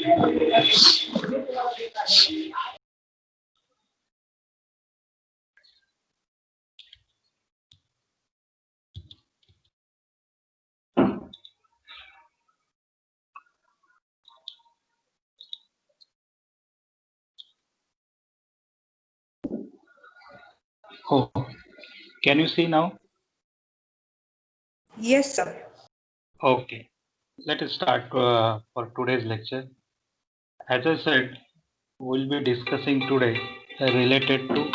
Oh, can you see now? Yes, sir. Okay, let us start for today's lecture. As I said, we'll be discussing today related to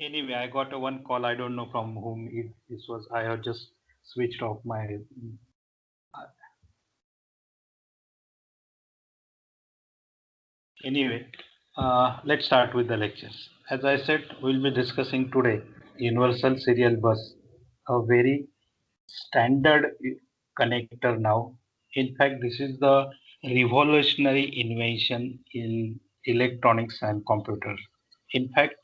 anyway. I got a one call. I don't know from whom this was. I have just switched off my. Anyway, let's start with the lectures. As I said, we'll be discussing today Universal Serial Bus, a very standard connector now. In fact, this is the revolutionary invention in electronics and computers. In fact,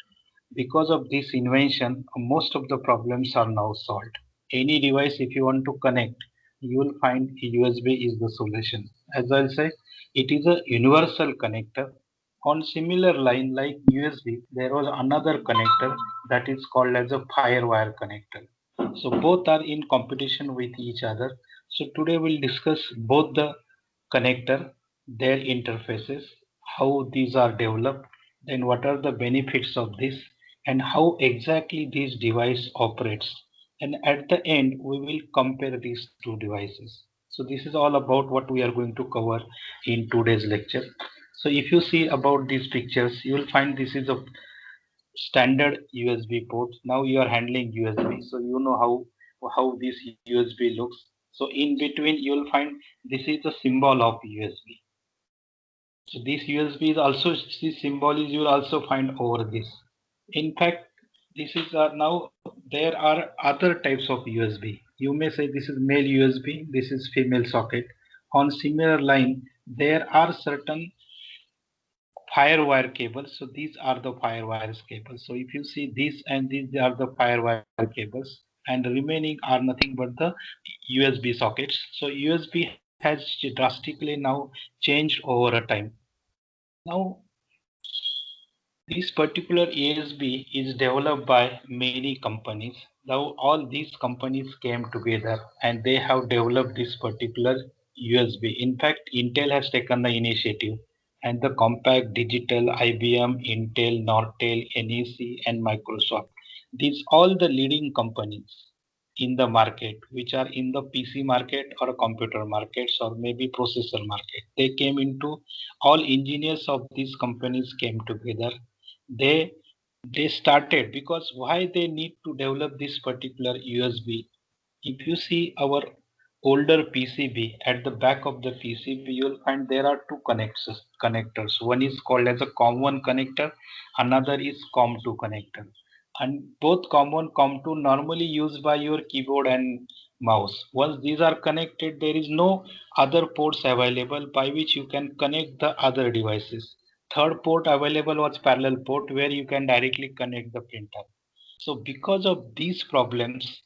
because of this invention, most of the problems are now solved. Any device, if you want to connect, you will find USB is the solution. As I'll say, it is a universal connector. On similar line like USB, there was another connector that is called as a firewire connector. So both are in competition with each other. So today we'll discuss both the connector, their interfaces, how these are developed, then what are the benefits of this, and how exactly this device operates. And at the end, we will compare these two devices. So this is all about what we are going to cover in today's lecture. So if you see about these pictures, you will find this is a standard USB port. Now you are handling USB, so you know how this USB looks. So in between you will find this is the symbol of USB. So this USB is also this symbol is you will also find over this. In fact, this is now there are other types of USB. You may say this is male USB, this is female socket. On similar line, there are certain firewire cables. So these are the firewires cables. So if you see these and these are the firewire cables, and the remaining are nothing but the USB sockets. So USB has drastically now changed over a time. Now this particular USB is developed by many companies. Now all these companies came together and they have developed this particular USB. In fact, Intel has taken the initiative and the Compaq Digital, IBM, Intel, Nortel, NEC and Microsoft. These all the leading companies in the market, which are in the PC market or computer markets or maybe processor market. They came into all engineers of these companies came together. They they started because why they need to develop this particular USB. If you see our older PCB, at the back of the PCB you will find there are two connectors. One is called as a COM1 connector, another is COM2 connector, and both COM1 COM2 normally used by your keyboard and mouse. Once these are connected, there is no other ports available by which you can connect the other devices. Third port available was parallel port where you can directly connect the printer. So because of these problems,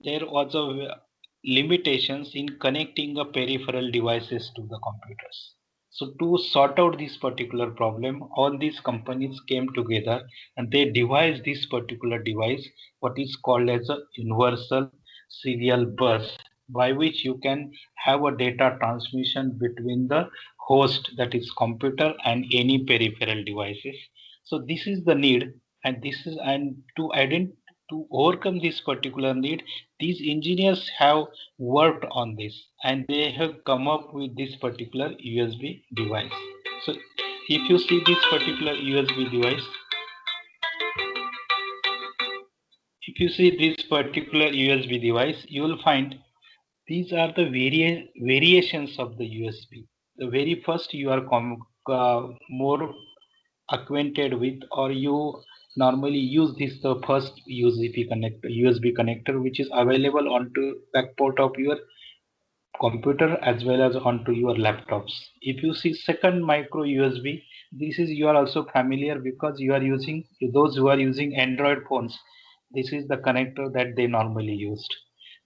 there was a limitations in connecting the peripheral devices to the computers. So to sort out this particular problem, all these companies came together and they devised this particular device, what is called as a universal serial bus, by which you can have a data transmission between the host, that is computer, and any peripheral devices. So this is the need, and this is and to overcome this particular need, these engineers have worked on this and they have come up with this particular USB device. So if you see this particular USB device, if you see this particular USB device, you will find these are the variations of the USB. The very first you are more acquainted with, or you normally use this the first USB connector, which is available onto back port of your computer as well as onto your laptops. If you see second micro USB, this is you are also familiar because you are using those who are using Android phones. This is the connector that they normally used.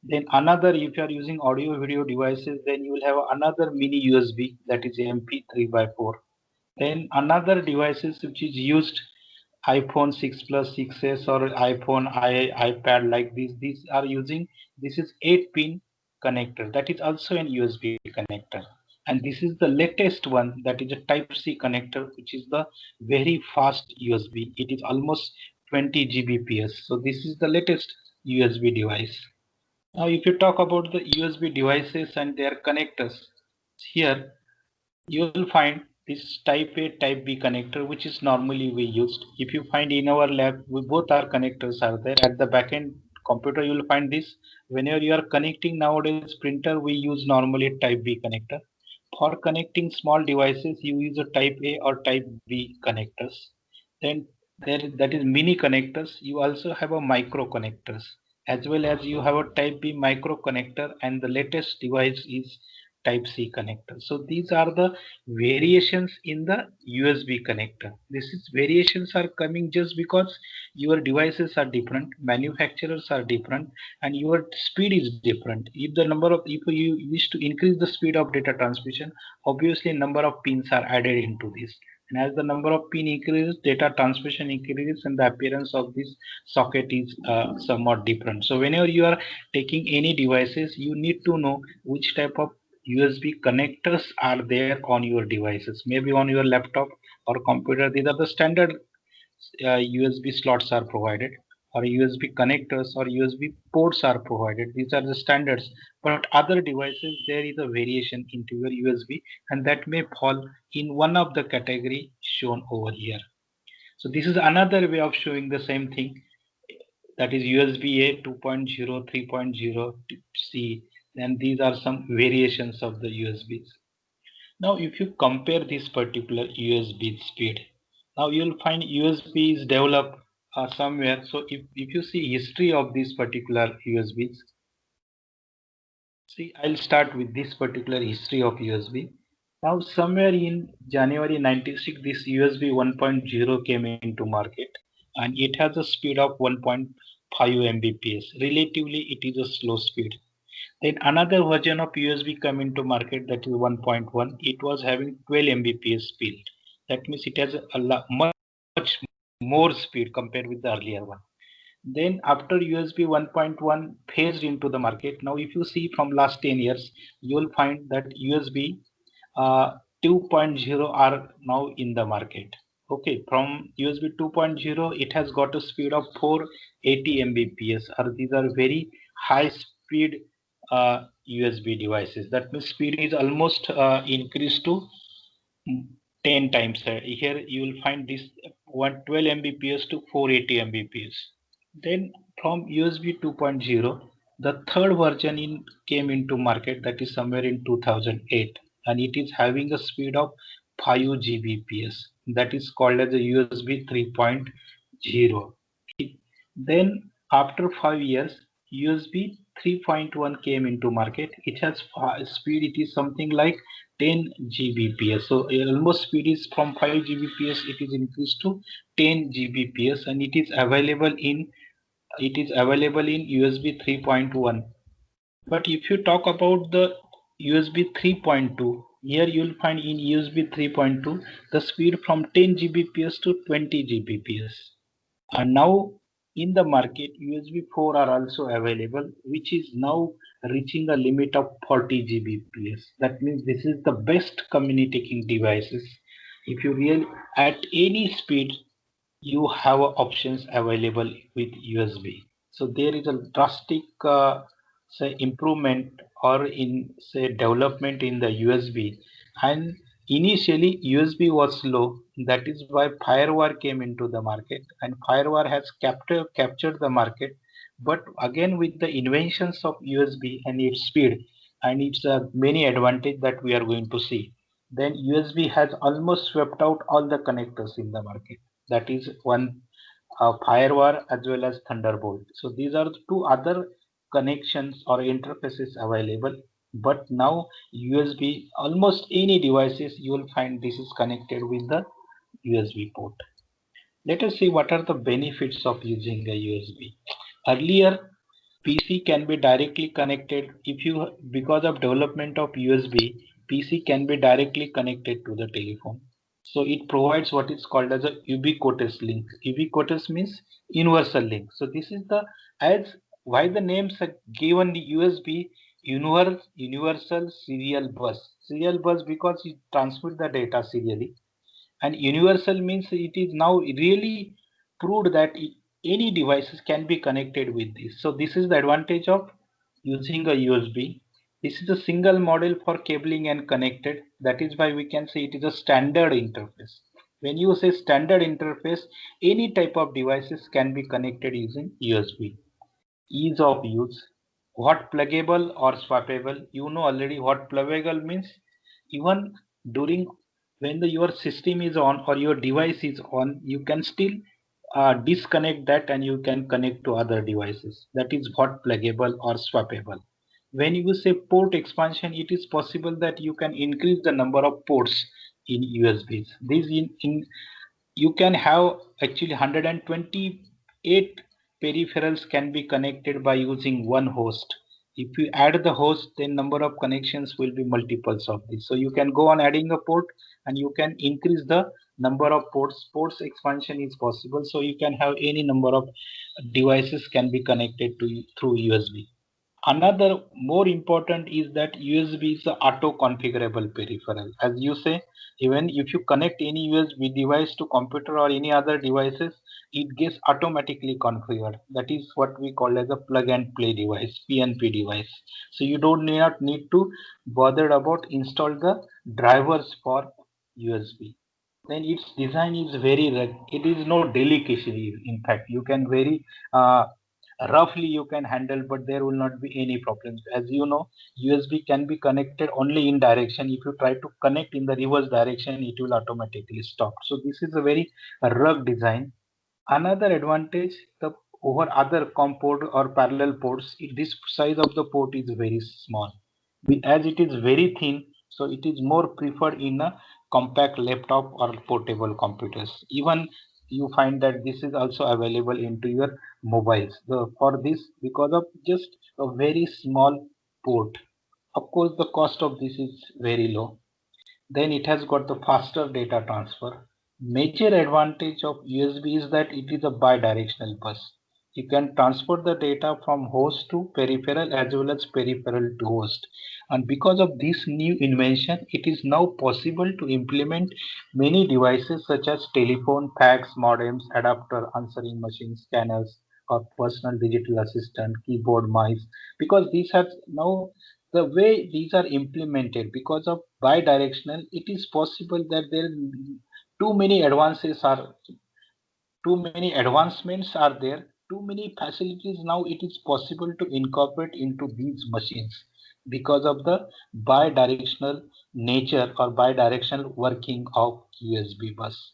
Then another, if you are using audio video devices, then you will have another mini USB, that is MP3 by 4. Then another devices which is used iPhone 6 Plus, 6s or iPad like these are using, this is 8 pin connector, that is also an USB connector. And this is the latest one, that is a type C connector, which is the very fast USB. It is almost 20 Gbps. So this is the latest USB device. Now if you talk about the USB devices and their connectors, here you will find this type A type B connector, which is normally we used. If you find in our lab, we both our connectors are there. At the backend computer you will find this. Whenever you are connecting nowadays printer, we use normally type B connector. For connecting small devices you use a type A or type B connectors. Then that is mini connectors. You also have a micro connectors, as well as you have a type B micro connector, and the latest device is type C connector. So these are the variations in the USB connector. This is variations are coming just because your devices are different, manufacturers are different, and your speed is different. If the number of, if you wish to increase the speed of data transmission, obviously number of pins are added into this. And as the number of pin increases, data transmission increases, and the appearance of this socket is somewhat different. So whenever you are taking any devices, you need to know which type of USB connectors are there on your devices. Maybe on your laptop or computer, these are the standard USB slots are provided, or USB connectors or USB ports are provided. These are the standards. But other devices, there is a variation into your USB, and that may fall in one of the category shown over here. So this is another way of showing the same thing, that is USB A 2.0, 3.0 C. And these are some variations of the USBs. Now if you compare this particular USB speed, now you'll find USB is developed somewhere. So if you see history of this particular USBs, see, I'll start with this particular history of USB. Now somewhere in January 96, this USB 1.0 came into market, and it has a speed of 1.5 Mbps. Relatively it is a slow speed. Then another version of USB came into market, that is 1.1. It was having 12 Mbps speed. That means it has much more speed compared with the earlier one. Then after USB 1.1 phased into the market, now if you see from last 10 years, you will find that USB 2.0 are now in the market. Okay, from USB 2.0, it has got a speed of 480 Mbps. These are very high speed USB devices. That means speed is almost increased to 10 times. Here you will find this 112 Mbps to 480 Mbps. Then from USB 2.0, the third version came into market, that is somewhere in 2008, and it is having a speed of 5 Gbps. That is called as a USB 3.0. Then after 5 years, USB 3.1 came into market. It has speed, it is something like 10 Gbps. So almost speed is from 5 Gbps, it is increased to 10 Gbps, and it is available in USB 3.1. But if you talk about the USB 3.2, here you will find in USB 3.2 the speed from 10 Gbps to 20 Gbps. And now in the market USB 4 are also available, which is now reaching a limit of 40 Gbps. That means this is the best communicating devices. If you really at any speed, you have options available with USB. So there is a drastic say improvement or in say development in the USB. And initially USB was slow. That is why FireWire came into the market, and FireWire has captured the market. But again, with the inventions of USB and its speed and its many advantage that we are going to see, then USB has almost swept out all the connectors in the market. That is one FireWire as well as Thunderbolt. So these are the two other connections or interfaces available. But now USB, almost any devices you will find this is connected with the USB port. Let us see what are the benefits of using a USB. Earlier, PC can be directly connected if you, because of development of USB, PC can be directly connected to the telephone. So it provides what is called as a ubiquitous link. Ubiquitous means universal link. So this is the, as why the names are given USB, universal serial bus. Serial bus because it transmits the data serially, and universal means it is now really proved that any devices can be connected with this. So this is the advantage of using a USB. This is a single model for cabling and connected. That is why we can say it is a standard interface. When you say standard interface, any type of devices can be connected using USB. Ease of use. What pluggable or swappable? You know already what pluggable means. Even during when your system is on or your device is on, you can still disconnect that and you can connect to other devices. That is what pluggable or swappable. When you say port expansion, it is possible that you can increase the number of ports in USBs. These in you can have actually 128 peripherals can be connected by using one host. If you add the host, then number of connections will be multiples of this. So you can go on adding a port and you can increase the number of ports. Ports expansion is possible. So you can have any number of devices can be connected to through USB. Another more important is that USB is a auto configurable peripheral. As you say, even if you connect any USB device to computer or any other devices, it gets automatically configured. That is what we call as a plug and play device, PNP device. So you don't need to bother about install the drivers for USB. Then its design is very it is no delicacy. In fact, you can very uh, roughly you can handle, but there will not be any problems. As you know, USB can be connected only in direction. If you try to connect in the reverse direction, it will automatically stop. So this is a very rugged design. Another advantage, the over other COM port or parallel ports, this size of the port is very small. As it is very thin, so it is more preferred in a compact laptop or portable computers. Even you find that this is also available into your mobiles. For this, because of just a very small port, of course the cost of this is very low. Then it has got the faster data transfer. Major advantage of USB is that it is a bidirectional bus. You can transfer the data from host to peripheral as well as peripheral to host. And because of this new invention, it is now possible to implement many devices such as telephone, fax, modems, adapter, answering machines, scanners, or personal digital assistant, keyboard, mice. Because these have now the way these are implemented because of bidirectional, it is possible that there too many advances are too many advancements are there, too many facilities now it is possible to incorporate into these machines because of the bidirectional nature or bidirectional working of USB bus.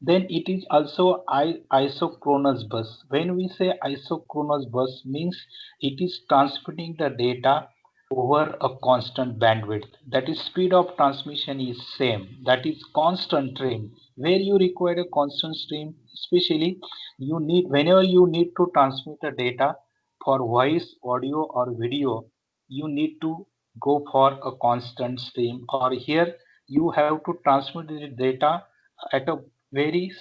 Then it is also isochronous bus. When we say isochronous bus means it is transmitting the data over a constant bandwidth. That is speed of transmission is same. That is constant stream. Where you require a constant stream, especially you need whenever you need to transmit the data for voice, audio or video, you need to go for a constant stream, or here you have to transmit the data at a very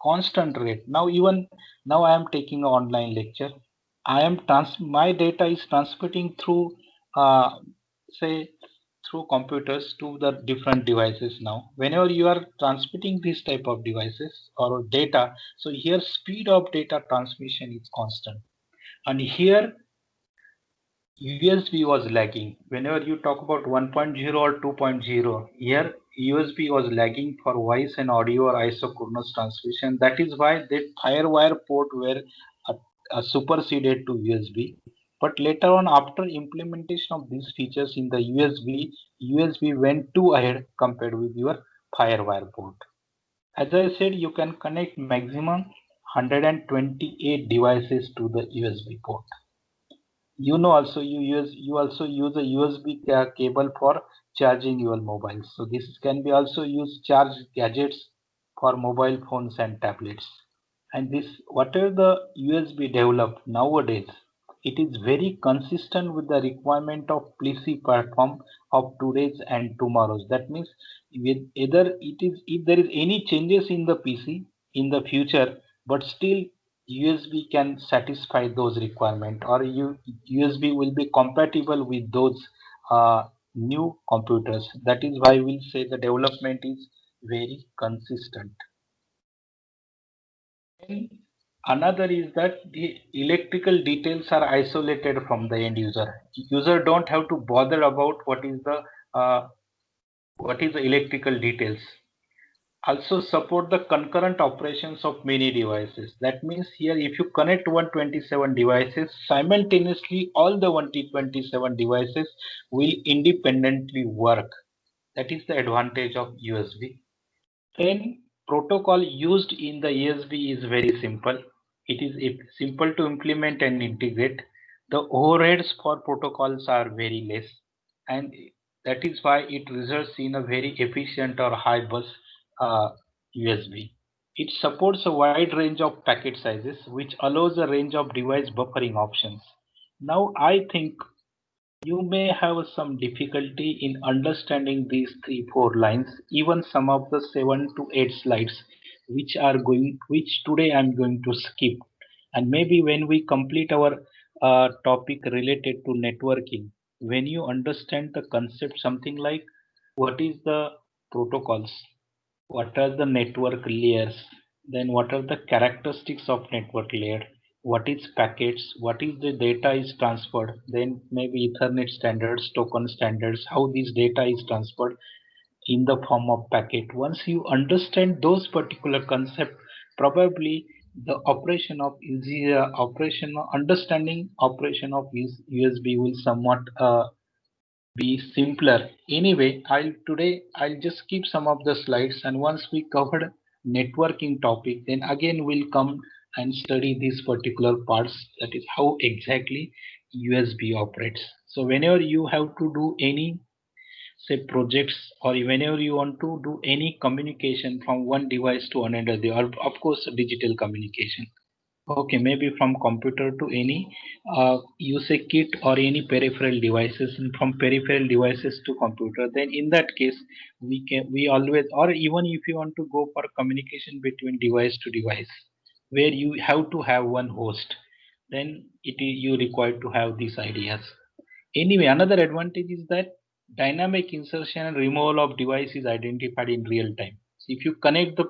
constant rate. Now even now I am taking an online lecture. I am my data is transmitting through say through computers to the different devices. Now whenever you are transmitting this type of devices or data, so here speed of data transmission is constant, and here USB was lagging. Whenever you talk about 1.0 or 2.0, here USB was lagging for voice and audio or isochronous transmission. That is why that FireWire port were superseded to USB. But later on, after implementation of these features in the USB went too ahead compared with your FireWire port. As I said, you can connect maximum 128 devices to the USB port. You know, also you also use a USB cable for charging your mobiles. So this can be also used charge gadgets for mobile phones and tablets. And this whatever the USB developed nowadays, it is very consistent with the requirement of PC platform of today's and tomorrow's. That means with either it is if there is any changes in the PC in the future, but still USB can satisfy those requirements, or USB will be compatible with those new computers. That is why we'll say the development is very consistent. And another is that the electrical details are isolated from the end user. User don't have to bother about uh, what is the electrical details. Also support the concurrent operations of many devices. That means here if you connect 127 devices simultaneously, all the 127 devices will independently work. That is the advantage of USB. Then protocol used in the USB is very simple. It is simple to implement and integrate. The overheads for protocols are very less, and that is why it results in a very efficient or high bus USB. It supports a wide range of packet sizes, which allows a range of device buffering options. Now, I think you may have some difficulty in understanding these 3 4 lines, even some of the 7 to 8 slides, which today I'm going to skip. And maybe when we complete our topic related to networking, when you understand the concept, something like what is the protocols, what are the network layers, then what are the characteristics of network layer, what is packets, what is the data is transferred, then maybe ethernet standards, token standards, how this data is transferred in the form of packet. Once you understand those particular concept, probably the operation of easier operation understanding operation of USB will somewhat be simpler. Anyway, I'll just keep some of the slides, and once we covered networking topic, then again we'll come and study these particular parts, that is how exactly USB operates. So whenever you have to do any say projects, or whenever you want to do any communication from one device to another, or of course digital communication, okay, maybe from computer to any use a kit or any peripheral devices, and from peripheral devices to computer, then in that case we always, or even if you want to go for communication between device to device where you have to have one host, then you require to have these ideas. Anyway, another advantage is that dynamic insertion and removal of device is identified in real time. So if you connect the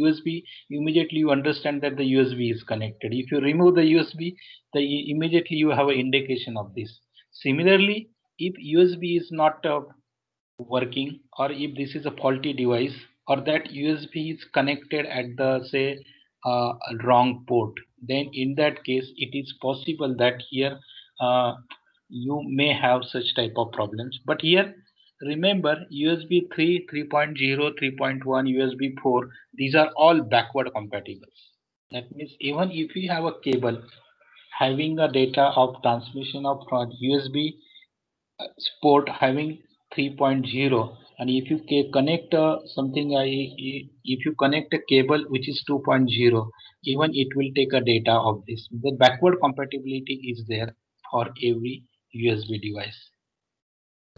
USB, immediately you understand that the USB is connected. If you remove the USB, immediately you have an indication of this. Similarly, if USB is not working, or if this is a faulty device, or that USB is connected at the say wrong port, then in that case it is possible that here uh, you may have such type of problems. But here remember, USB 3, 3.0, 3.1, USB 4, these are all backward compatible. That means even if you have a cable having a data of transmission of USB port having 3.0, and if you connect something if you connect a cable which is 2.0, even it will take a data of this. The backward compatibility is there for every USB device.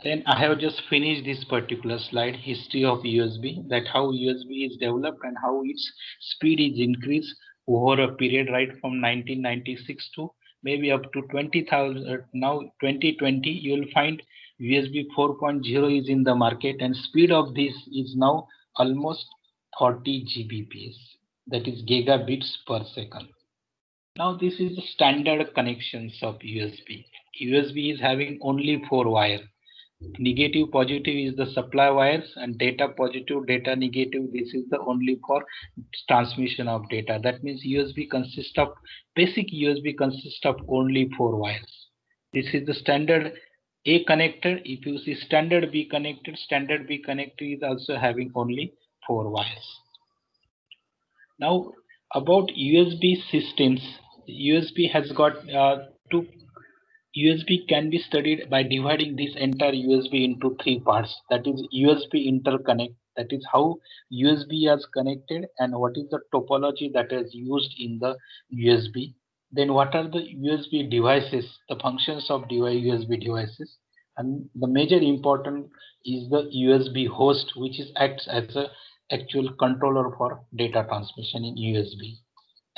Then I have just finished this particular slide, history of USB, that how USB is developed and how its speed is increased over a period right from 1996 to maybe up to 20,000. Now 2020, you will find USB 4.0 is in the market, and speed of this is now almost 40 Gbps, that is gigabits per second. Now this is the standard connections of USB. USB is having only 4 wires. Negative positive is the supply wires, and data positive data negative, this is the only for transmission of data. That means basic USB consists of only 4 wires. This is the standard A connector. If you see standard B connected, standard B connector is also having only 4 wires. Now about USB systems, USB has got two. USB can be studied by dividing this entire USB into three parts. That is USB interconnect. That is how USB is connected and what is the topology that is used in the USB. Then what are the USB devices, the functions of USB devices. And the major important is the USB host, which is acts as a actual controller for data transmission in USB.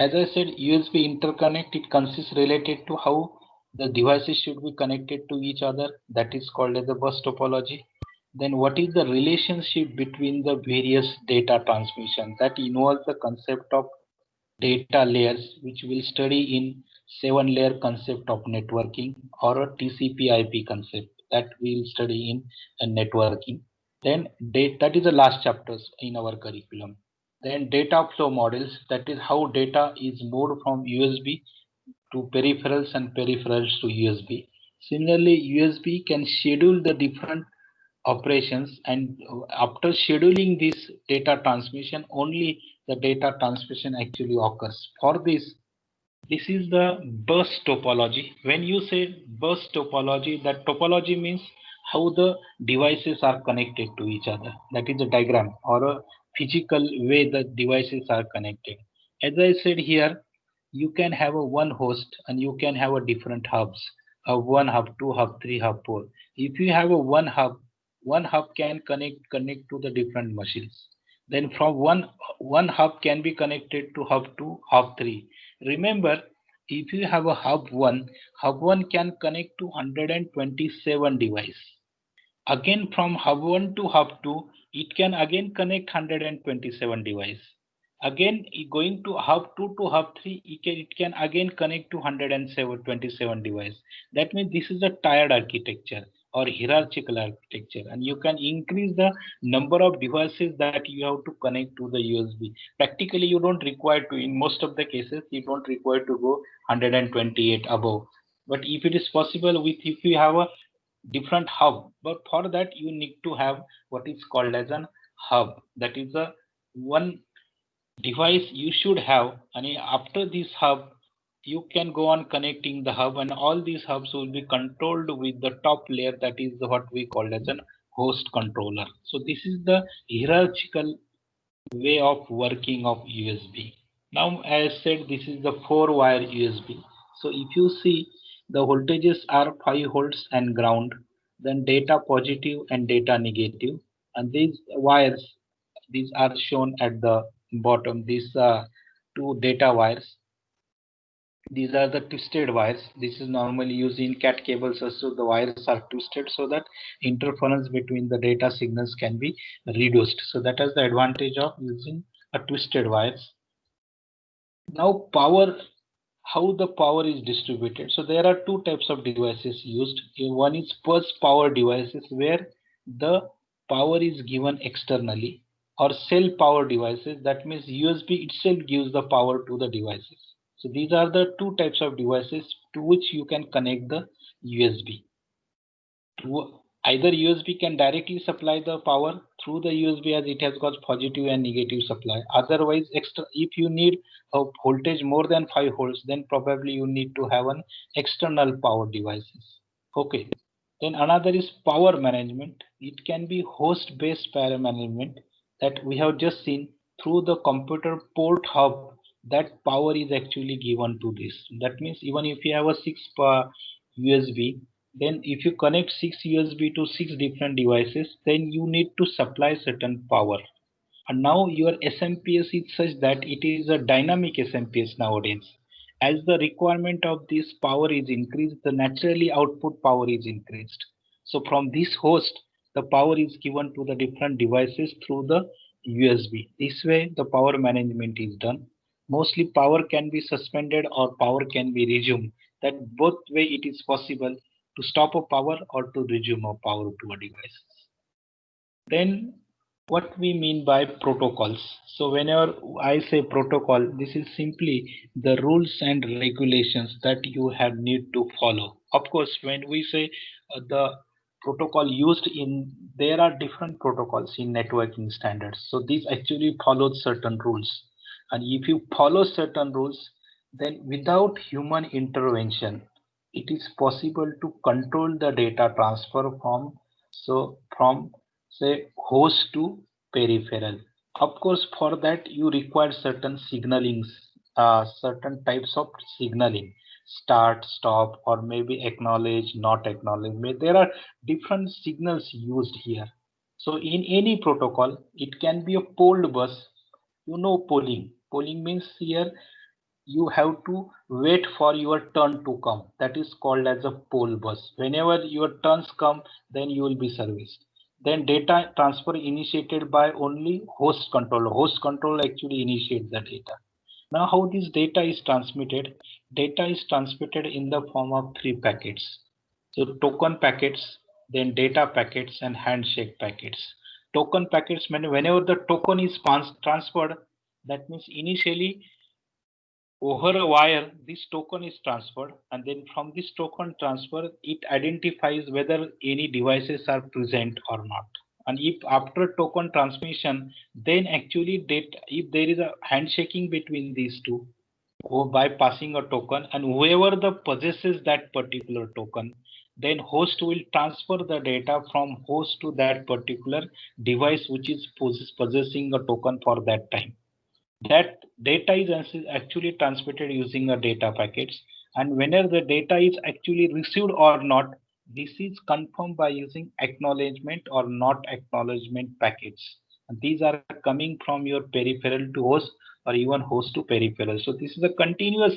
As I said, USB interconnect, it consists related to how the devices should be connected to each other. That is called as the bus topology. Then what is the relationship between the various data transmission? That involves the concept of data layers, which we'll study in 7-layer concept of networking or a TCP IP concept that we'll study in networking. Then that is the last chapters in our curriculum. Then data flow models, that is how data is moved from USB to peripherals and peripherals to USB. Similarly, USB can schedule the different operations, and after scheduling this data transmission, only the data transmission actually occurs. For this is the bus topology. When you say bus topology, that topology means how the devices are connected to each other. That is a diagram or a physical way the devices are connected. As I said here, you can have a one host and you can have a different hubs. A one hub, two hub, three hub, four. If you have a one hub can connect to the different machines. Then from one hub can be connected to hub two, hub three. Remember, if you have a hub 1 can connect to 127 device. Again from hub 1 to hub 2, it can again connect 127 device. Again going to hub 2 to hub 3, it can again connect to 127 device. That means this is a tiered architecture or hierarchical architecture, and you can increase the number of devices that you have to connect to the USB. Practically you don't require to, in most of the cases you don't require to go 128 above, but if it is possible with, if you have a different hub, but for that you need to have what is called as an hub. That is a one device you should have, and after this hub you can go on connecting the hub, and all these hubs will be controlled with the top layer, that is what we call as an host controller. So this is the hierarchical way of working of USB. Now as said, this is the 4-wire USB. So if you see, the voltages are 5 volts and ground, then data positive and data negative, and these wires, these are shown at the bottom. These two data wires, these are the twisted wires. This is normally used in cat cables also. The wires are twisted so that interference between the data signals can be reduced. So that is the advantage of using a twisted wires. Now power, how the power is distributed. So there are two types of devices used. One is pulse power devices where the power is given externally, or cell power devices. That means USB itself gives the power to the devices. So these are the two types of devices to which you can connect the USB. Either USB can directly supply the power through the USB as it has got positive and negative supply. Otherwise, extra, if you need a voltage more than 5 volts, then probably you need to have an external power devices. Okay. Then another is power management. It can be host based power management that we have just seen through the computer port hub. That power is actually given to this. That means even if you have a 6 USB, then if you connect 6 USB to 6 different devices, then you need to supply certain power. And now your SMPS is such that it is a dynamic SMPS nowadays. As the requirement of this power is increased, the naturally output power is increased. So from this host, the power is given to the different devices through the USB. This way the power management is done. Mostly power can be suspended or power can be resumed. That both way it is possible to stop a power or to resume a power to a device. Then what we mean by protocols. So whenever I say protocol, this is simply the rules and regulations that you have need to follow. Of course, when we say the protocol used in, there are different protocols in networking standards. So these actually follow certain rules. And if you follow certain rules, then without human intervention, it is possible to control the data transfer from say host to peripheral. Of course, for that you require certain signalings, certain types of signaling, start, stop, or maybe acknowledge, not acknowledge. There are different signals used here. So in any protocol, it can be a polled bus. You know polling. Polling means here you have to wait for your turn to come. That is called as a poll bus. Whenever your turns come, then you will be serviced. Then data transfer initiated by only host controller. Host controller actually initiates the data. Now how this data is transmitted? Data is transmitted in the form of three packets. So token packets, then data packets and handshake packets. Token packets mean whenever the token is transferred, that means initially over a wire, this token is transferred, and then from this token transfer, it identifies whether any devices are present or not. And if after token transmission, then actually if there is a handshaking between these two, or by passing a token, and whoever the possesses that particular token, then host will transfer the data from host to that particular device which is possessing a token for that time. That data is actually transmitted using a data packets, and whenever the data is actually received or not, this is confirmed by using acknowledgement or not acknowledgement packets, and these are coming from your peripheral to host or even host to peripheral. So this is a continuous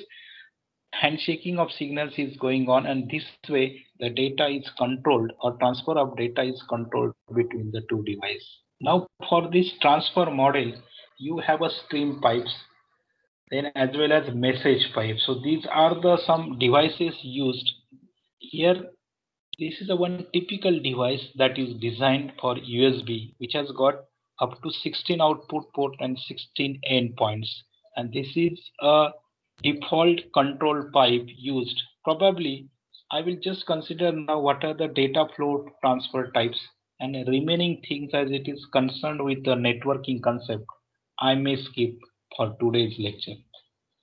handshaking of signals is going on, and this way the data is controlled or transfer of data is controlled between the two devices. Now for this transfer model, you have a stream pipes, then as well as message pipe. So these are the some devices used here. This is a one typical device that is designed for USB, which has got up to 16 output port and 16 endpoints. And this is a default control pipe used. Probably, I will just consider now what are the data flow transfer types, and remaining things as it is concerned with the networking concept, I may skip for today's lecture.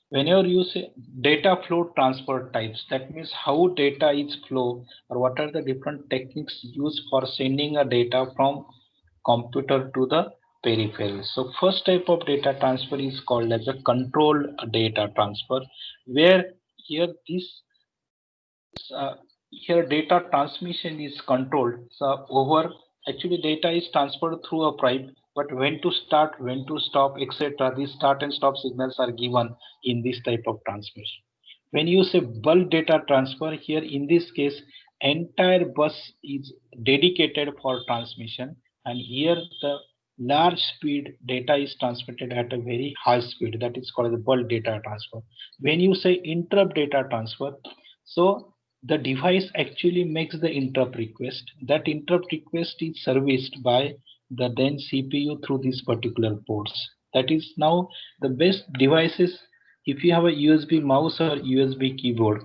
Whenever you say data flow transfer types, that means how data is flow or what are the different techniques used for sending a data from computer to the peripheral. So first type of data transfer is called as a controlled data transfer, where here this uh, here data transmission is controlled. So over actually data is transferred through a pipe, but when to start, when to stop, etc. These start and stop signals are given in this type of transmission. When you say bulk data transfer, here in this case, entire bus is dedicated for transmission, and here the large speed data is transmitted at a very high speed. That is called the bulk data transfer. When you say interrupt data transfer, so the device actually makes the interrupt request. That interrupt request is serviced by the then CPU through these particular ports. That is now the best devices. If you have a USB mouse or USB keyboard,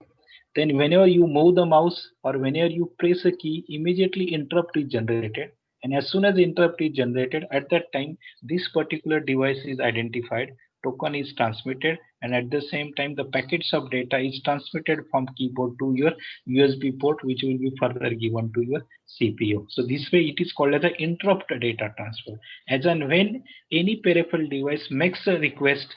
then whenever you move the mouse or whenever you press a key, immediately interrupt is generated. And as soon as the interrupt is generated, at that time, this particular device is identified, token is transmitted, and at the same time, the packets of data is transmitted from keyboard to your USB port, which will be further given to your CPU. So this way, it is called as an interrupt data transfer. As and when any peripheral device makes a request,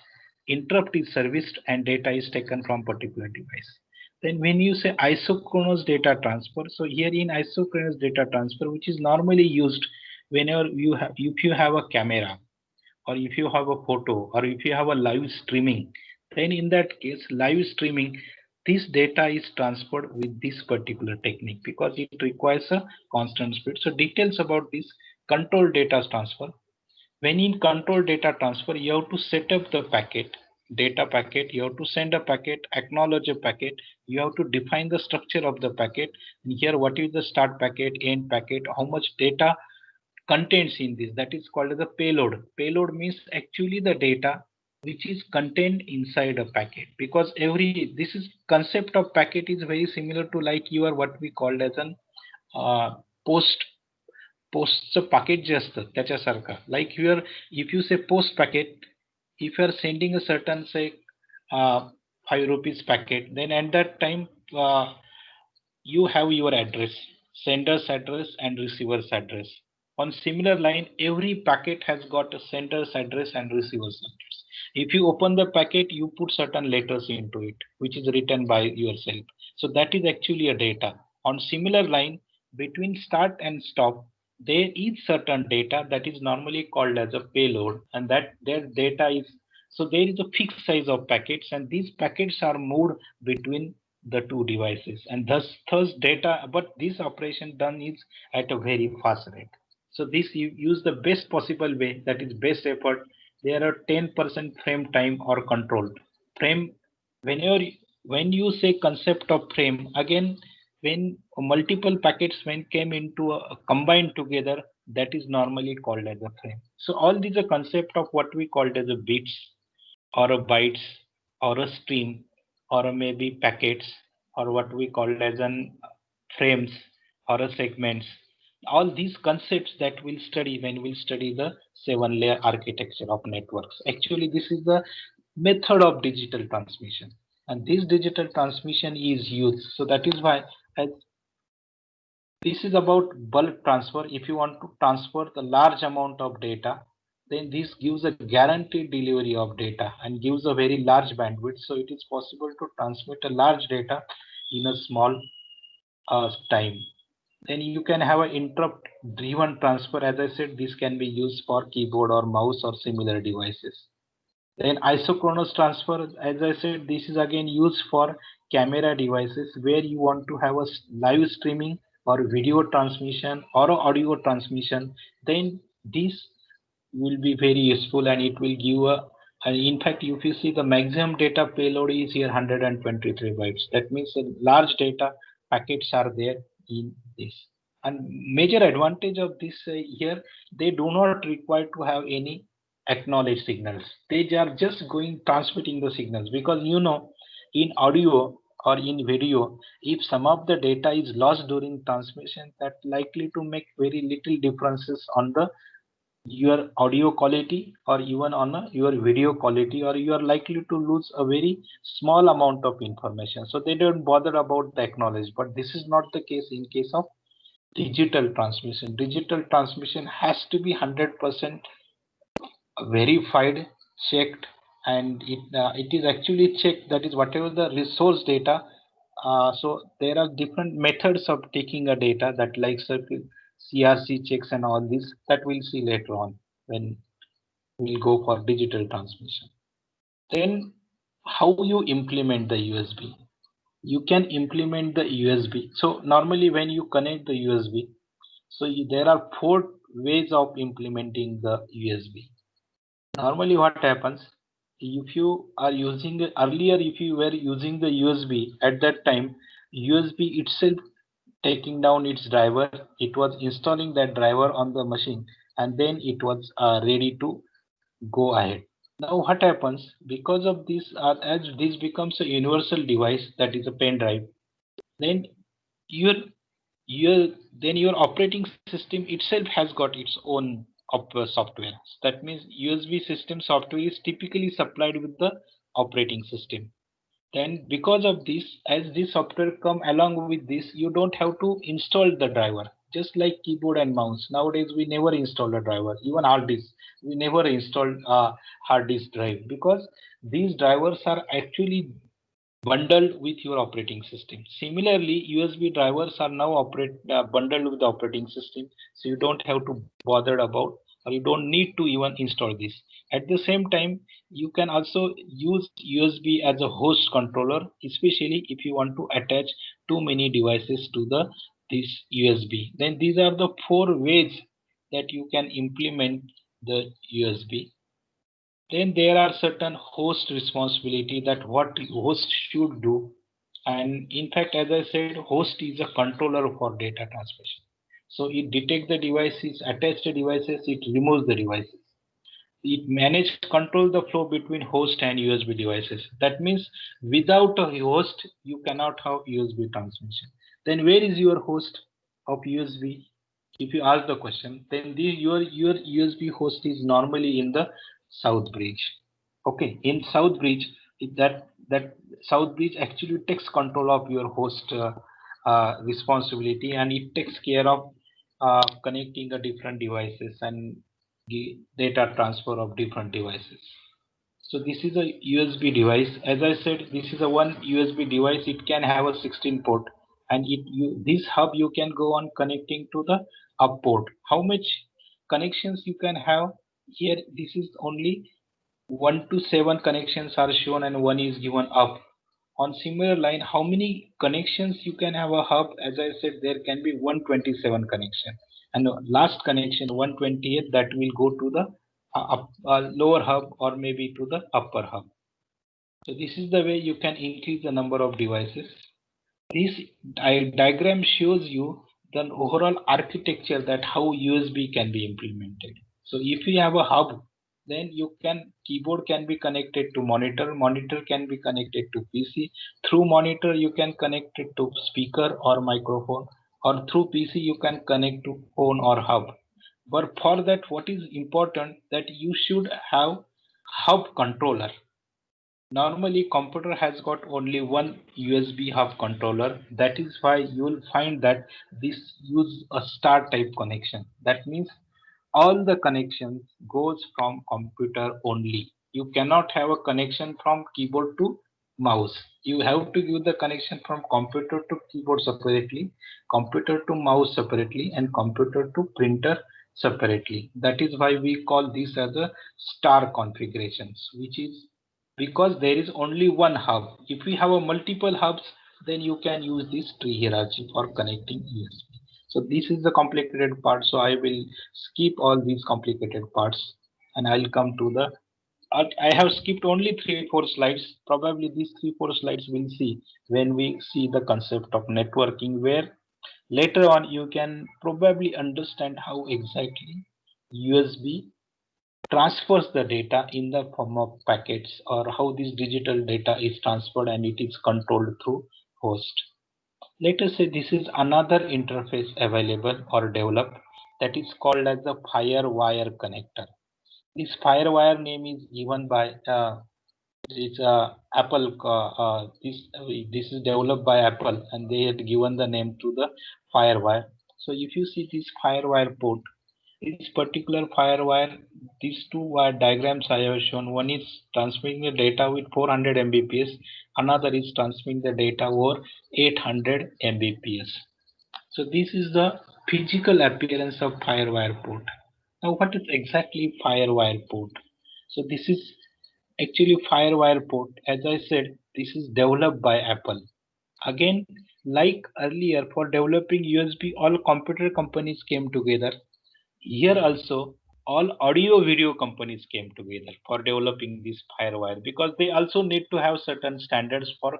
interrupt is serviced and data is taken from particular device. Then when you say isochronous data transfer, so here in isochronous data transfer, which is normally used whenever you have, if you have a camera or if you have a photo or if you have a live streaming, then in that case, live streaming, this data is transferred with this particular technique because it requires a constant speed. So details about this control data transfer. When in control data transfer, you have to set up the packet, data packet, you have to send a packet, acknowledge a packet, you have to define the structure of the packet. And here, what is the start packet, end packet, how much data contains in this, that is called as a payload. Payload means actually the data which is contained inside a packet, because every this is concept of packet is very similar to like your what we called as an post पोस्टचं packet जे असतं त्याच्यासारखं, like here if you say post packet, if you are sending a certain say 5 rupees packet, then at that time uh, you have your address, sender's address and receiver's address. On similar line, every packet has got a sender's address and receiver's address. If you open the packet, you put certain letters into it, which is written by yourself. So that is actually a data. On similar line, between start and stop, there is certain data that is normally called as a payload, and that their data is, so there is a fixed size of packets, and these packets are moved between the two devices, and thus data, but this operation done is at a very fast rate. So this you use the best possible way, that is best effort. There are 10% frame time or control frame. Whenever when you say concept of frame, again, when multiple packets when came into a combined together, that is normally called as a frame. So all these are concept of what we called as a bits or a bytes or a stream or a maybe packets or what we call as an frames or a segments. All these concepts that we'll study when we'll study the 7-layer architecture of networks. Actually, this is the method of digital transmission, and this digital transmission is used. So that is why, as this is about bulk transfer. If you want to transfer the large amount of data, then this gives a guaranteed delivery of data and gives a very large bandwidth. So it is possible to transmit a large data in a small time. Then you can have an interrupt driven transfer. As I said, this can be used for keyboard or mouse or similar devices. Then isochronous transfer, as I said, this is again used for camera devices where you want to have a live streaming or video transmission or audio transmission. Then this will be very useful, and it will give a, and in fact, if you see the maximum data payload is here 123 bytes. That means a large data packets are there in this. And major advantage of this here, they do not require to have any acknowledge signals. They are just going transmitting the signals, because in audio or in video, if some of the data is lost during transmission, that likely to make very little differences on the your audio quality or even on your video quality, or you are likely to lose a very small amount of information. So they don't bother about the acknowledge. But this is not the case in case of digital transmission. Digital transmission has to be 100% verified, checked, and it is actually checked, that is whatever the resource data. So there are different methods of taking a data, that like CRC checks and all this, that we'll see later on when we'll go for digital transmission. Then how you implement the USB? You can implement the USB. So normally when you connect the USB, so there are 4 ways of implementing the USB. Normally what happens, if you are using earlier, if you were using the USB at that time, USB itself taking down its driver, it was installing that driver on the machine, and then it was ready to go ahead. Now what happens, because of this, as this becomes a universal device, that is a pen drive, then your your then your operating system itself has got its own software. That means USB system software is typically supplied with the operating system. Then because of this, as this software come along with this, you don't have to install the driver. Just like keyboard and mouse, nowadays we never install a driver. Even hard disk, we never install a hard disk drive, because these drivers are actually bundled with your operating system. Similarly, USB drivers are now bundled with the operating system, so you don't have to bother about, or you don't need to even install this. At the same time, you can also use USB as a host controller, especially if you want to attach too many devices to this USB. Then these are the 4 ways that you can implement the USB. Then there are certain host responsibility, that what host should do. And in fact, as I said, host is a controller for data transmission. So it detects the devices, attach the devices, it removes the devices. It manages control the flow between host and USB devices. That means without a host, you cannot have USB transmission. Then where is your host of USB? If you ask the question, then your USB host is normally in the South Bridge. Okay, in South Bridge, that South Bridge actually takes control of your host responsibility, and it takes care of connecting the different devices and data transfer of different devices. So this is a USB device. As I said, this is a one USB device. It can have a 16 port, and this hub you can go on connecting to the up port. How much connections you can have here? This is only 1 to 7 connections are shown, and one is given up. On similar line, how many connections you can have a hub? As I said, there can be 127 connection, and the last connection 128 that will go to the lower hub or maybe to the upper hub. So this is the way you can increase the number of devices. This diagram shows you the overall architecture that how USB can be implemented. So if you have a hub, then keyboard can be connected to monitor, monitor can be connected to PC. Through monitor you can connect it to speaker or microphone, or through PC you can connect to phone or hub. But for that, what is important that you should have hub controller. Normally, computer has got only one USB hub controller. That is why you will find that this use a star type connection. That means all the connections goes from computer only. You cannot have a connection from keyboard to mouse. You have to give the connection from computer to keyboard separately, computer to mouse separately, and computer to printer separately. That is why we call this as a star configurations, which is because there is only one hub. If we have a multiple hubs, then you can use this tree hierarchy for connecting USB. So this is the complicated part. So I will skip all these complicated parts, and I'll come to the. I have skipped only 3 4 slides. Probably these 3 4 slides we'll see when we see the concept of networking, where later on you can probably understand how exactly USB transfers the data in the form of packets, or how this digital data is transferred and it is controlled through host. Let us say this is another interface available or developed that is called as the FireWire connector. This FireWire name is given by Apple. This is developed by Apple, and they had given the name to the FireWire. So if you see this FireWire port, this particular FireWire, these two wire diagrams I have shown. One is transmitting the data with 400 Mbps, another is transmitting the data over 800 Mbps. So this is the physical appearance of FireWire port. Now what is exactly FireWire port? So this is actually FireWire port. As I said, this is developed by Apple. Again, like earlier, for developing USB, all computer companies came together. Here also, all audio video companies came together for developing this FireWire, because they also need to have certain standards for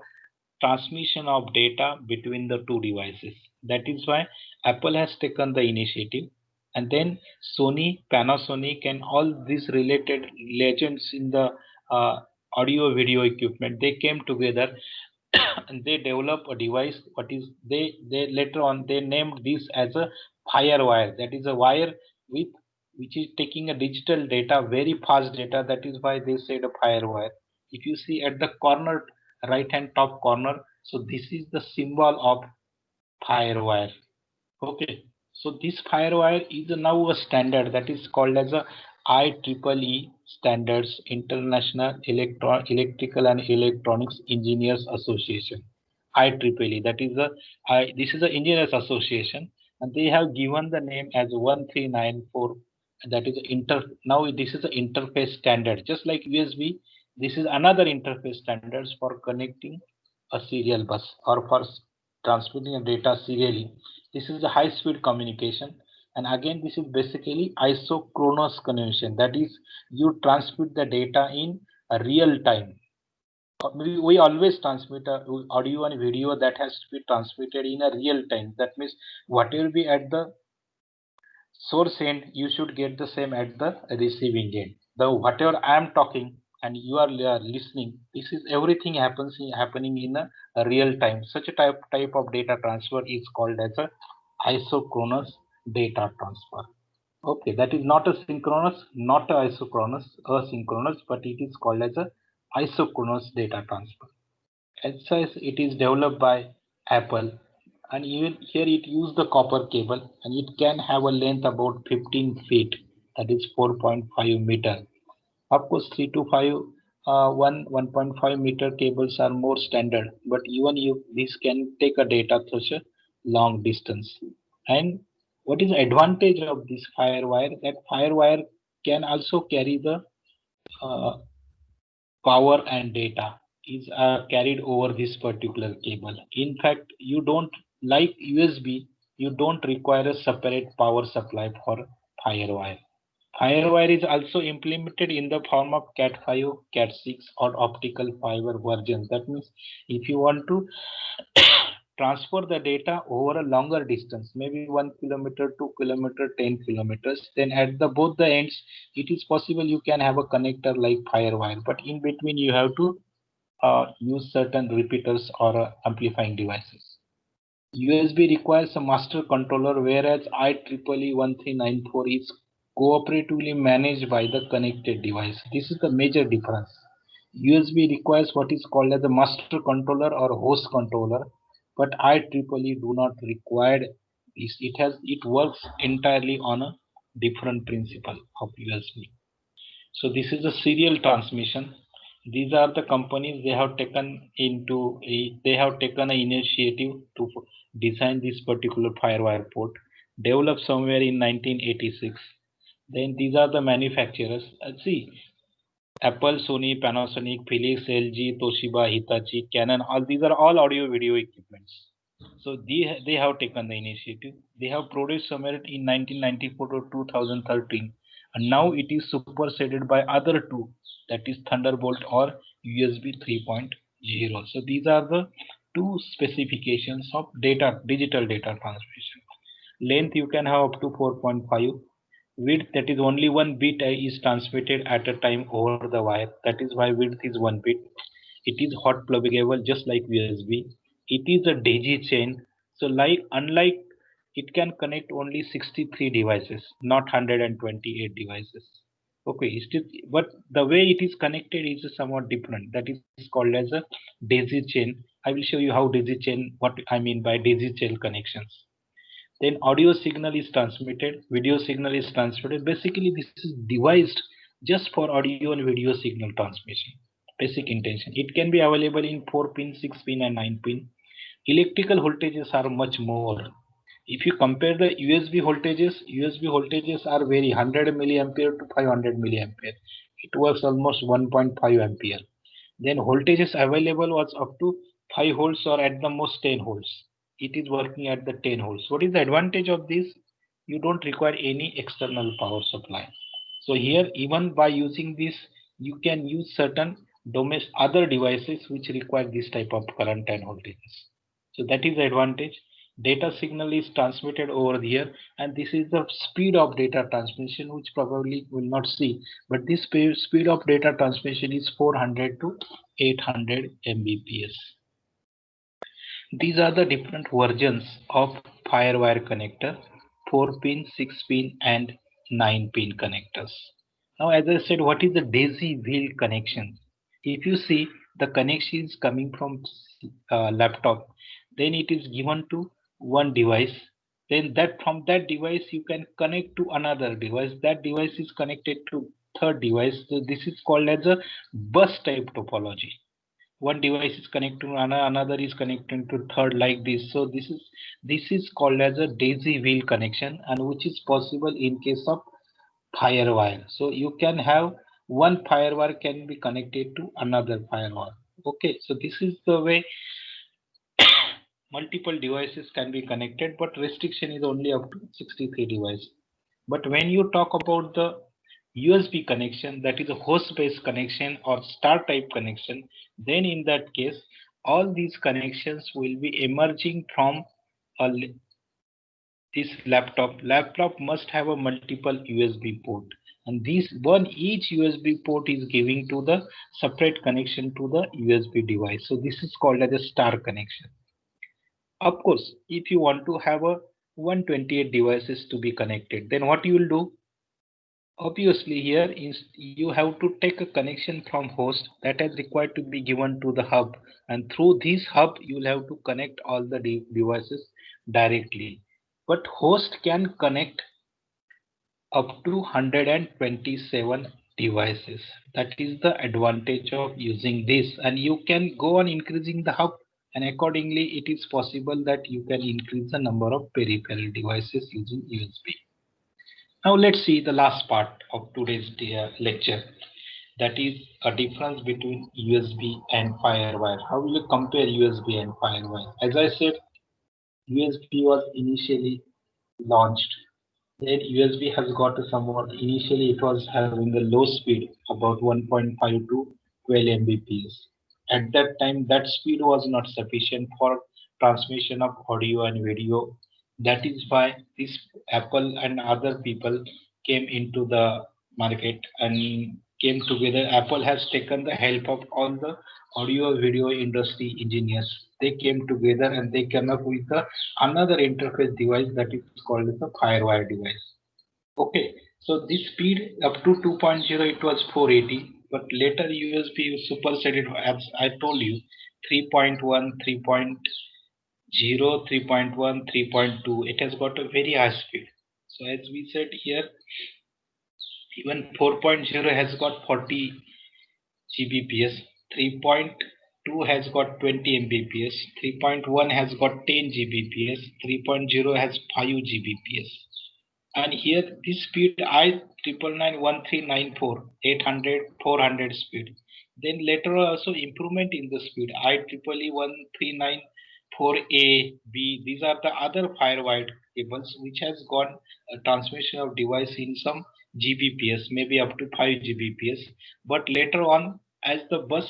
transmission of data between the two devices. That is why Apple has taken the initiative, and then Sony, Panasonic, and all these related legends in the uh, audio video equipment, they came together and they develop a device. What is they later on they named this as a FireWire. That is a wire with which is taking a digital data, very fast data. That is why they said a FireWire. If you see at the corner, right hand top corner, so this is the symbol of FireWire. Okay, so this FireWire is now a standard that is called as a IEEE standards, International Electrical and Electronics Engineers Association. IEEE, that is this is the Engineers Association, and they have given the name as 1394. That is now this is the interface standard, just like USB. This is another interface standards for connecting a serial bus, or for transmitting a data serially. This is the high speed communication, and again this is basically isochronous communication. That is, you transmit the data in a real time. We always transmit audio and video that has to be transmitted in a real time. That means whatever be at the source end, you should get the same at the receiving end. The whatever I am talking and you are listening, this is everything happening in a real time. Such a type of data transfer is called as a isochronous data transfer. Okay, that is not a synchronous, not a isochronous, asynchronous, but it is called as a isochronous data transfer. As such, it is developed by Apple. and even here it use the copper cable, and it can have a length about 15 feet, that is 4.5 meter. Of course 3 to 5 1.5 meter cables are more standard, but even you this can take a data such a long distance. And what is the advantage of this firewire? That firewire can also carry the uh, power and data is carried over this particular cable. In fact, you don't like USB, you don't require a separate power supply for FireWire. FireWire is also implemented in the form of Cat5, Cat6 or optical fiber versions. That means if you want to transfer the data over a longer distance, maybe 1 kilometer, 2 kilometer, 10 kilometers, then at the both the ends, it is possible you can have a connector like FireWire, but in between you have to use certain repeaters or amplifying devices. USB requires a master controller, whereas IEEE 1394 is cooperatively managed by the connected device. This is the major difference. USB requires what is called as a master controller or host controller, but IEEE do not require this. It works entirely on a different principle of USB. So this is a serial transmission. These are the companies they have taken an initiative to design this particular firewire port, developed somewhere in 1986. Then these are the manufacturers. See, Apple, Sony, Panasonic, Philips, LG, Toshiba, Hitachi, Canon, all these are all audio video equipments. So they have taken the initiative. They have produced somewhere in 1994 to 2013, and now it is superseded by other two, that is Thunderbolt or USB 3.0. So these are the two specifications of digital data transmission. Length you can have up to 4.5. Width, that is only one bit is transmitted at a time over the wire. That is why width is 1 bit. It is hot pluggable just like USB. It is a daisy chain. So unlike it can connect only 63 devices, not 128 devices. Okay, but the way it is connected is somewhat different. That is called as a daisy chain. I will show you how daisy chain, what I mean by daisy chain connections. Then audio signal is transmitted, video signal is transmitted. Basically this is devised just for audio and video signal transmission. Basic intention, it can be available in 4 pin, 6 pin and 9 pin. Electrical voltages are much more. If you compare the USB voltages are very 100 milliampere to 500 milliampere. It works almost 1.5 ampere. Then voltages available was up to 5 volts or at the most 10 volts. It is working at the 10 volts. What is the advantage of this? You don't require any external power supply. So here, even by using this, you can use certain other devices which require this type of current and voltages. So that is the advantage. Data signal is transmitted over here, and this is the speed of data transmission, which probably will not see, but this speed of data transmission is 400 to 800 Mbps. These are the different versions of FireWire connector: 4 pin, 6 pin and 9 pin connectors. Now as I said, what is the daisy wheel connection? If you see the connection is coming from laptop, then it is given to one device, then that from that device you can connect to another device, that device is connected to third device. So this is called as a bus type topology. One device is connected to another is connected to third, like this. So this is called as a daisy wheel connection, and which is possible in case of firewire. So you can have one firewire can be connected to another firewire. Okay, so this is the way multiple devices can be connected, but restriction is only up to 63 devices. But when you talk about the USB connection, that is a host based connection or star type connection, then in that case all these connections will be emerging from a this laptop must have a multiple USB port, and each USB port is giving to the separate connection to the USB device. So this is called as a star connection. Of course, if you want to have a 128 devices to be connected, then what you will do? Obviously here is you have to take a connection from host that is required to be given to the hub, and through this hub you will have to connect all the devices directly, but host can connect up to 127 devices. That is the advantage of using this, and you can go on increasing the hub, and accordingly it is possible that you can increase the number of peripheral devices using USB. Now let's see the last part of today's lecture, that is a difference between USB and FireWire. How will you compare USB and FireWire? As I said, USB was initially launched. Then USB has got a somewhat, initially it was having a low speed about 1.5 to 12 Mbps. At that time, that speed was not sufficient for transmission of audio and video. That is why this Apple and other people came into the market and came together. Apple has taken the help of all the audio video industry engineers. They came together and they came up with another interface device that is called as a FireWire device. Okay, so this speed up to 2.0 it was 480, but later USB superseded, as I told you, 3.1, 3.0, 3.1, 3.2. It has got a very high speed. So as we said here, even 4.0 has got 40 Gbps, 3.2 has got 20 Mbps, 3.1 has got 10 Gbps, 3.0 has 5 Gbps. And here this speed I9991394 800 400 speed. Then later also improvement in the speed IEEE 1394A B. These are the other FireWire cables which has got a transmission of device in some Gbps, maybe up to 5 Gbps. But later on, as the bus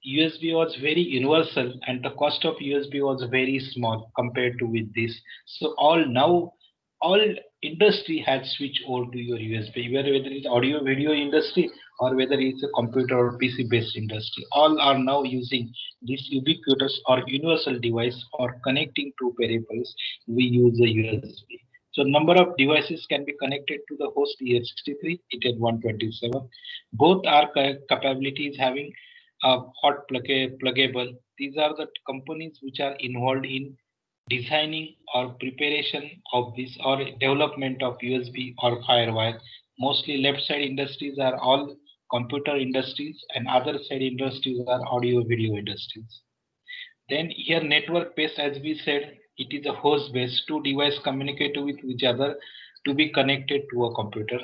USB was very universal and the cost of USB was very small compared to with this. So all industry has switched over to your USB, whether it's audio video industry or whether it's a computer or PC based industry. All are now using this ubiquitous or universal device for connecting to peripherals. We use a USB. So number of devices can be connected to the host EH63, ETH127. Both are capabilities having a hot pluggable. These are the companies which are involved in designing or preparation of this or development of USB or FireWire. Mostly left side industries are all computer industries and other side industries are audio video industries. Then here network based, as we said, it is a host based, two devices communicate with each other to be connected to a computer.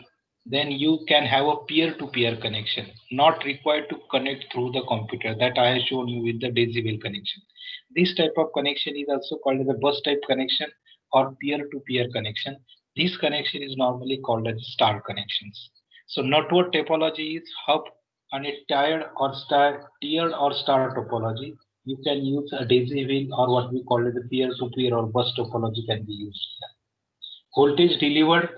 Then you can have a peer-to-peer connection, not required to connect through the computer, that I have shown you with the Decibel connection. This type of connection is also called as a bus type connection or peer-to-peer connection. This connection is normally called as star connections. So network topology is hub and a tiered or star topology. You can use a daisy wheel or what we call as a peer-to-peer or bus topology can be used. Voltage delivered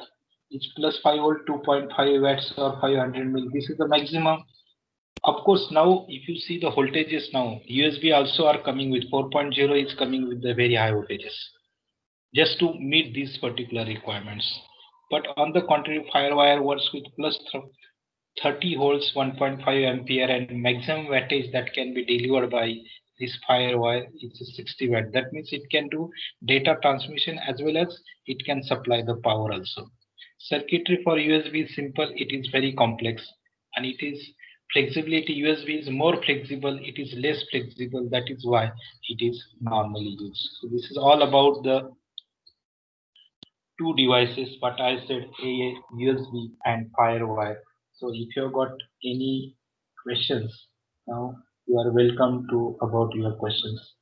is plus 5 volt, 2.5 watts or 500 mil. This is the maximum. Of course, now if you see the voltages now, USB also are coming with 4.0 is coming with the very high voltages just to meet these particular requirements. But on the contrary, FireWire works with plus 30 volts, 1.5 ampere, and maximum wattage that can be delivered by this FireWire is 60 watt. That means it can do data transmission as well as it can supply the power also. Circuitry for USB is simple, it is very complex, and it is flexibility. USB is more flexible, it is less flexible. That is why it is normally used. So this is all about the two devices, but I said a USB and FireWire. So if you have got any questions, now you are welcome to about your questions.